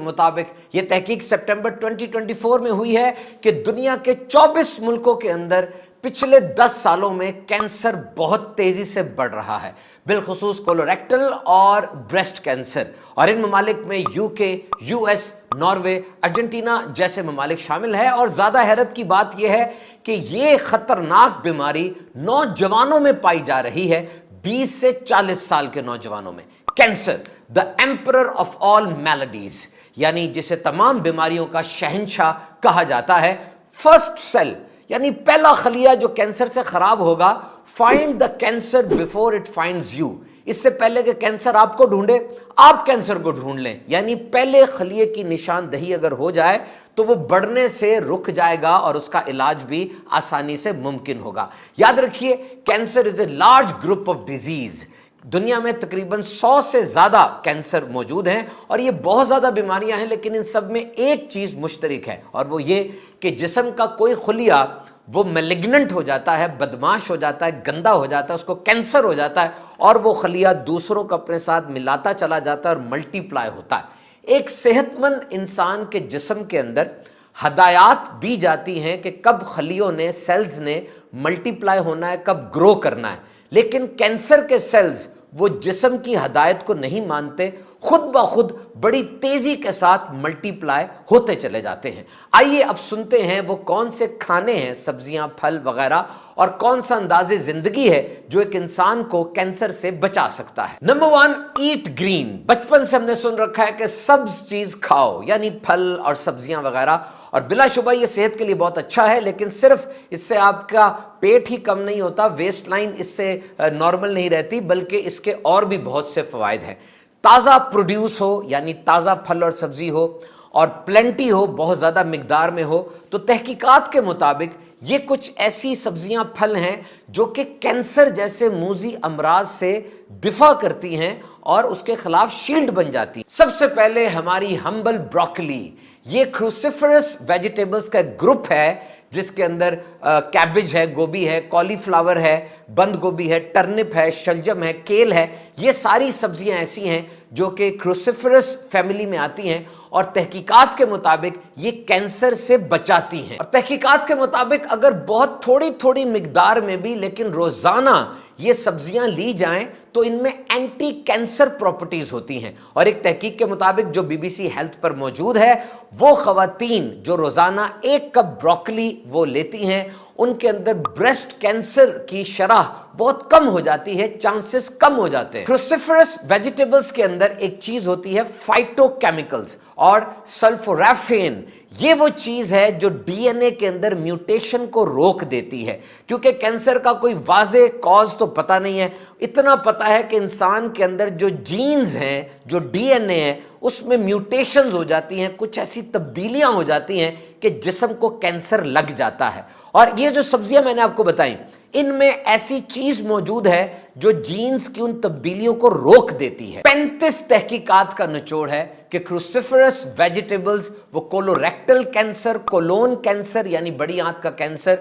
मुताबिक ये तहकीक सितंबर 2024 में हुई है कि दुनिया के 24 मुल्कों के अंदर पिछले 10 सालों में कैंसर बहुत तेजी से बढ़ रहा है, बिलखुसूस कोलोरेक्टल और ब्रेस्ट कैंसर। और इन ममालिक में यूके, यूएस, नॉर्वे, अर्जेंटीना जैसे ममालिक शामिल है। और ज्यादा हैरत की बात यह है कि ये खतरनाक बीमारी नौजवानों में पाई जा रही है, 20 से 40 साल के नौजवानों में। Cancer the emperor of all maladies, यानी जिसे तमाम बीमारियों का शहंशाह कहा जाता है। फर्स्ट सेल यानी पहला खलिया जो कैंसर से खराब होगा, find the cancer before it finds you. इससे पहले कि कैंसर आपको ढूंढे, आप कैंसर को ढूंढ लें। यानी पहले खलिए की निशानदही अगर हो जाए तो वो बढ़ने से रुक जाएगा और उसका इलाज भी आसानी से मुमकिन होगा। याद रखिए, cancer is a large group of disease. दुनिया में तकरीबन 100 से ज्यादा कैंसर मौजूद हैं और ये बहुत ज्यादा बीमारियां हैं, लेकिन इन सब में एक चीज मुश्तरक है और वो ये कि जिस्म का कोई खुलिया वो मैलिग्नेंट हो जाता है, बदमाश हो जाता है, गंदा हो जाता है, उसको कैंसर हो जाता है और वो खलिया दूसरों को अपने साथ मिलाता चला जाता है और मल्टीप्लाई होता है। एक सेहतमंद इंसान के जिस्म के अंदर हदायत दी जाती हैं कि कब खलियों ने, सेल्स ने मल्टीप्लाई होना है, कब ग्रो करना है। लेकिन कैंसर के सेल्स वो जिस्म की हदायत को नहीं मानते, खुद ब खुद बड़ी तेजी के साथ मल्टीप्लाई होते चले जाते हैं। आइए अब सुनते हैं वो कौन से खाने हैं, सब्जियां, फल वगैरह, और कौन सा अंदाजे जिंदगी है जो एक इंसान को कैंसर से बचा सकता है। नंबर 1, ईट ग्रीन। बचपन से हमने सुन रखा है कि सब्ज चीज खाओ, यानी फल और सब्जियां वगैरह, और बिलाशुबा ये सेहत के लिए बहुत अच्छा है। लेकिन सिर्फ इससे आपका पेट ही कम नहीं होता, वेस्ट लाइन इससे नॉर्मल नहीं रहती, बल्कि इसके और भी बहुत से फवायद हैं। ताज़ा प्रोड्यूस हो, यानी ताज़ा फल और सब्जी हो, और प्लेंटी हो, बहुत ज़्यादा मिकदार में हो, तो तहकीकात के मुताबिक ये कुछ ऐसी सब्जियां, फल हैं जो कि कैंसर जैसे मूजी अमराज से दिफा करती हैं और उसके खिलाफ शील्ड बन जाती है। सबसे पहले हमारी हम्बल ब्रोकली, ये क्रूसिफरस वेजिटेबल्स का ग्रुप है जिसके अंदर कैबेज है, गोभी है, कॉलीफ्लावर है, बंद गोभी है, टर्निप है, शलजम है, केल है। ये सारी सब्जियां ऐसी हैं जो कि क्रूसिफरस फैमिली में आती हैं और तहकीकात के मुताबिक ये कैंसर से बचाती हैं। और तहकीकात के मुताबिक अगर बहुत थोड़ी थोड़ी मिकदार में भी लेकिन रोजाना ये सब्जियां ली जाएं तो इनमें एंटी कैंसर प्रॉपर्टीज होती हैं। और एक तहकीक के मुताबिक जो बीबीसी हेल्थ पर मौजूद है, वो खवातीन जो रोजाना 1 कप ब्रोकली वो लेती हैं, उनके अंदर ब्रेस्ट कैंसर की शरह बहुत कम हो जाती है, चांसेस कम हो जाते हैं। क्रूसिफरस वेजिटेबल्स के अंदर एक चीज होती है फाइटोकेमिकल्स और सल्फोराफेन। ये वो चीज है जो डीएनए के अंदर म्यूटेशन को रोक देती है। क्योंकि कैंसर का कोई वाज़े कॉज तो पता नहीं है, इतना पता है कि इंसान के अंदर जो जीन्स हैं, जो डीएनए है, उसमें म्यूटेशंस हो जाती हैं, कुछ ऐसी तब्दीलियां हो जाती हैं कि जिस्म को कैंसर लग जाता है। और ये जो सब्जियां मैंने आपको बताई, इनमें ऐसी चीज मौजूद है जो जीन्स की उन तब्दीलियों को रोक देती है। 35 तहकीकात का निचोड़ है कि क्रूसिफरस वेजिटेबल्स वो कोलोरेक्टल कैंसर, कोलोन कैंसर यानी बड़ी आंत का कैंसर,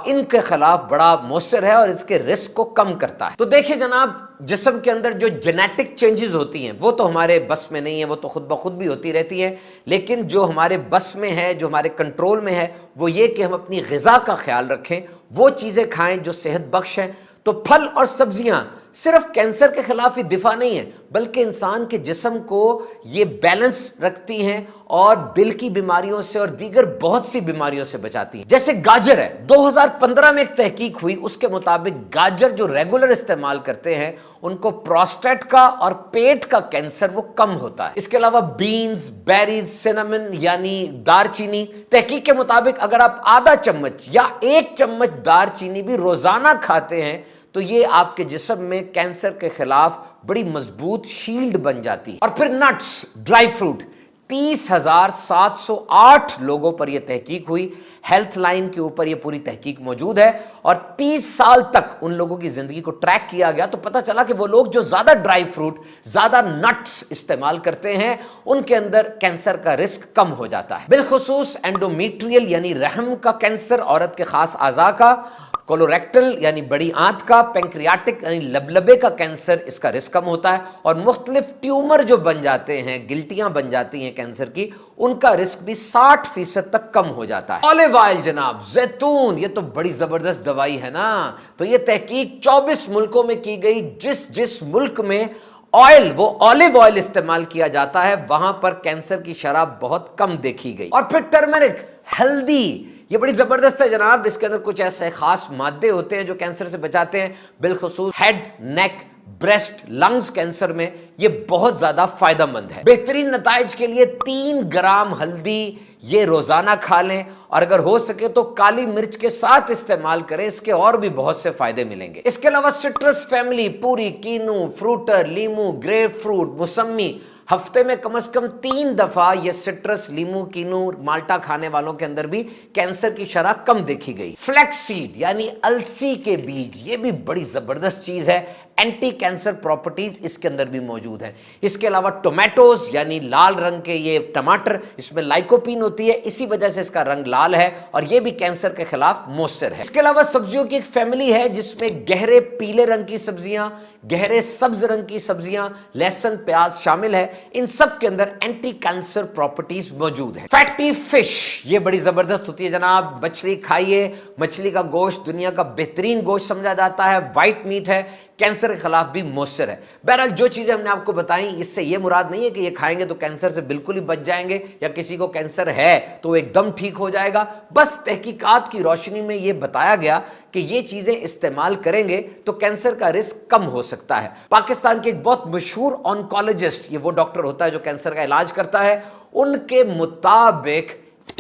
इनके खिलाफ बड़ा मौसर है और इसके रिस्क को कम करता है। तो देखिए जनाब, जिस्म के अंदर जो जेनेटिक चेंजेस होती हैं वो तो हमारे बस में नहीं है, वो तो खुद ब खुद भी होती रहती है। लेकिन जो हमारे बस में है, जो हमारे कंट्रोल में है, वो ये कि हम अपनी ग़िज़ा का ख्याल रखें, वो चीज़ें खाएं जो सेहत बख्श हैं। तो फल और सब्जियां सिर्फ कैंसर के खिलाफ ही दिफा नहीं है, बल्कि इंसान के जिस्म को ये बैलेंस रखती हैं और दिल की बीमारियों से और दीगर बहुत सी बीमारियों से बचाती हैं। जैसे गाजर है, 2015 में एक तहकीक हुई, उसके मुताबिक गाजर जो रेगुलर इस्तेमाल करते हैं उनको प्रोस्टेट का और पेट का कैंसर वो कम होता है। इसके अलावा बीन्स, बेरीज, सिनेमन यानी दारचीनी, तहकीक के मुताबिक अगर आप आधा चम्मच या 1 चम्मच दारचीनी भी रोजाना खाते हैं तो ये आपके जिस्म में कैंसर के खिलाफ बड़ी मजबूत शील्ड बन जाती है। और फिर नट्स, ड्राई फ्रूट, 30,708 लोगों पर यह तहकीक हुई। हेल्थ लाइन के ऊपर यह पूरी तहकीक मौजूद है और 30 साल तक उन लोगों की जिंदगी को ट्रैक किया गया तो पता चला कि वो लोग जो ज्यादा ड्राई फ्रूट, ज्यादा नट्स इस्तेमाल करते हैं, उनके अंदर कैंसर का रिस्क कम हो जाता है। बिलखुसूस एंडोमेट्रियल यानी रहम का कैंसर, औरत के खास आज़ा का, कोलोरेक्टल यानी बड़ी आंत का, पैंक्रियाटिक यानी लबलबे का कैंसर, इसका रिस्क कम होता है, और मुख्तलिफ ट्यूमर जो बन जाते हैं, गिल्टियां बन जाती हैं कैंसर की, उनका रिस्क भी 60% तक कम हो जाता है। ऑलिव ऑयल जनाब, जैतून, ये तो बड़ी जबरदस्त दवाई है ना। तो ये तहकीक 24 मुल्कों में की गई, जिस जिस मुल्क में ऑयल, वो ऑलिव ऑयल इस्तेमाल किया जाता है, वहां पर कैंसर की शरह बहुत कम देखी गई। और फिर टर्मरिक, हल्दी, ये बड़ी जबरदस्त है जनाब। इसके अंदर कुछ ऐसे खास मादे होते हैं जो कैंसर से बचाते हैं, बिलखुसूस हेड, नेक, ब्रेस्ट, लंग्स कैंसर में ये बहुत ज्यादा फायदेमंद है। बेहतरीन नताइज के लिए 3 ग्राम हल्दी ये रोजाना खा लें, और अगर हो सके तो काली मिर्च के साथ इस्तेमाल करें, इसके और भी बहुत से फायदे मिलेंगे। इसके अलावा सिट्रस फैमिली, पूरी, कीनू, फ्रूटर, लीमू, ग्रेप फ्रूट, मौसमी, हफ्ते में कम से कम 3 दफा ये सिट्रस, लीमू, कीनू, माल्टा खाने वालों के अंदर भी कैंसर की शरह कम देखी गई। फ्लैक्स सीड यानी अलसी के बीज, ये भी बड़ी जबरदस्त चीज है, एंटी कैंसर प्रॉपर्टीज इसके अंदर भी मौजूद है। इसके अलावा टोमेटोज यानी लाल रंग के ये टमाटर, इसमें लाइकोपीन होती है, इसी वजह से इसका रंग लाल है, और ये भी कैंसर के खिलाफ मौसर है। इसके अलावा सब्जियों की एक फैमिली है जिसमें गहरे पीले रंग की सब्जियां, गहरे सब्ज रंग की सब्जियां, लहसुन, प्याज शामिल है। इन सब के अंदर एंटी कैंसर प्रॉपर्टीज मौजूद है। फैटी फिश, ये बड़ी जबरदस्त होती है जनाब। मछली खाइए, मछली का गोश्त दुनिया का बेहतरीन गोश्त समझा जाता है, व्हाइट मीट है, कैंसर के खिलाफ भी मौसर है। बहरहाल जो चीजें हमने आपको बताई, इससे ये मुराद नहीं है कि ये खाएंगे तो कैंसर से बिल्कुल ही बच जाएंगे, या किसी को कैंसर है तो एकदम ठीक हो जाएगा। बस तहकीकात की रोशनी में ये बताया गया कि ये चीजें इस्तेमाल करेंगे तो कैंसर का रिस्क कम हो सकता है। पाकिस्तान के एक बहुत मशहूर ऑन्कोलॉजिस्ट, ये वो डॉक्टर होता है जो कैंसर का इलाज करता है, उनके मुताबिक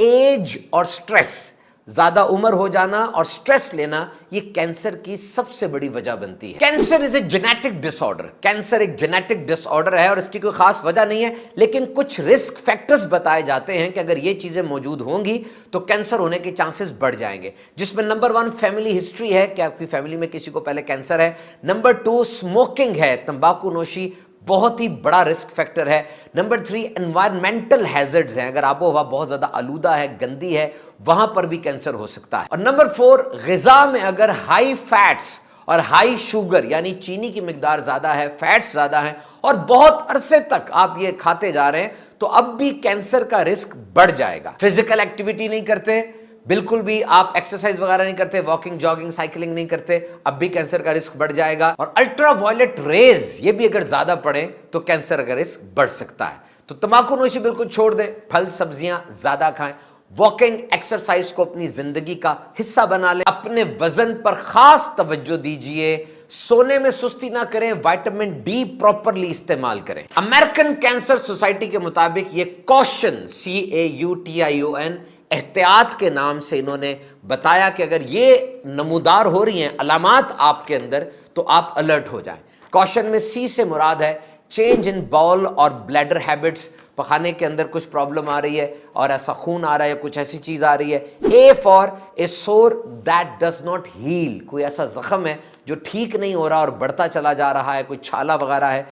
एज और स्ट्रेस, ज्यादा उम्र हो जाना और स्ट्रेस लेना, ये कैंसर की सबसे बड़ी वजह बनती है। Cancer is a genetic disorder, cancer एक जेनेटिक डिसऑर्डर है और इसकी कोई खास वजह नहीं है, लेकिन कुछ रिस्क फैक्टर्स बताए जाते हैं कि अगर ये चीजें मौजूद होंगी तो कैंसर होने के चांसेस बढ़ जाएंगे। जिसमें नंबर 1 फैमिली हिस्ट्री है कि आपकी फैमिली में किसी को पहले कैंसर है। नंबर 2 स्मोकिंग है, तंबाकू नोशी बहुत ही बड़ा रिस्क फैक्टर है। नंबर 3 एनवायरमेंटल हैजर्ड्स हैं, अगर आबो हवा बहुत ज्यादा आलूदा है, गंदी है, वहां पर भी कैंसर हो सकता है। और नंबर 4 ग़िज़ा में अगर हाई फैट्स और हाई शुगर यानी चीनी की मिकदार ज्यादा है, फैट्स ज्यादा है, और बहुत अरसे तक आप ये खाते जा रहे हैं, तो अब भी कैंसर का रिस्क बढ़ जाएगा। फिजिकल एक्टिविटी नहीं करते, बिल्कुल भी आप एक्सरसाइज वगैरह नहीं करते, वॉकिंग, जॉगिंग, साइकिलिंग नहीं करते, अब भी कैंसर का रिस्क बढ़ जाएगा। और अल्ट्रा वायलेट रेज ये भी अगर ज्यादा पड़े तो कैंसर का रिस्क बढ़ सकता है। तो तंबाकू नोशी बिल्कुल छोड़ दें, फल सब्जियां ज्यादा खाएं, वॉकिंग, एक्सरसाइज को अपनी जिंदगी का हिस्सा बना लें, अपने वजन पर खास तवज्जो दीजिए, सोने में सुस्ती ना करें, विटामिन डी प्रॉपरली इस्तेमाल करें। अमेरिकन कैंसर सोसाइटी के मुताबिक ये कॉशन, CAUTION, एहतियात के नाम से इन्होंने बताया कि अगर ये नमूदार हो रही हैं अलामात आपके अंदर, तो आप अलर्ट हो जाएं। कॉशन में C से मुराद है चेंज इन बाउल और ब्लैडर हैबिट्स, पखाने के अंदर कुछ प्रॉब्लम आ रही है और ऐसा खून आ रहा है, कुछ ऐसी चीज आ रही है। A फॉर ए सोर दैट डज नॉट हील, कोई ऐसा जख्म है जो ठीक नहीं हो रहा और बढ़ता चला जा रहा है, कोई छाला वगैरह है।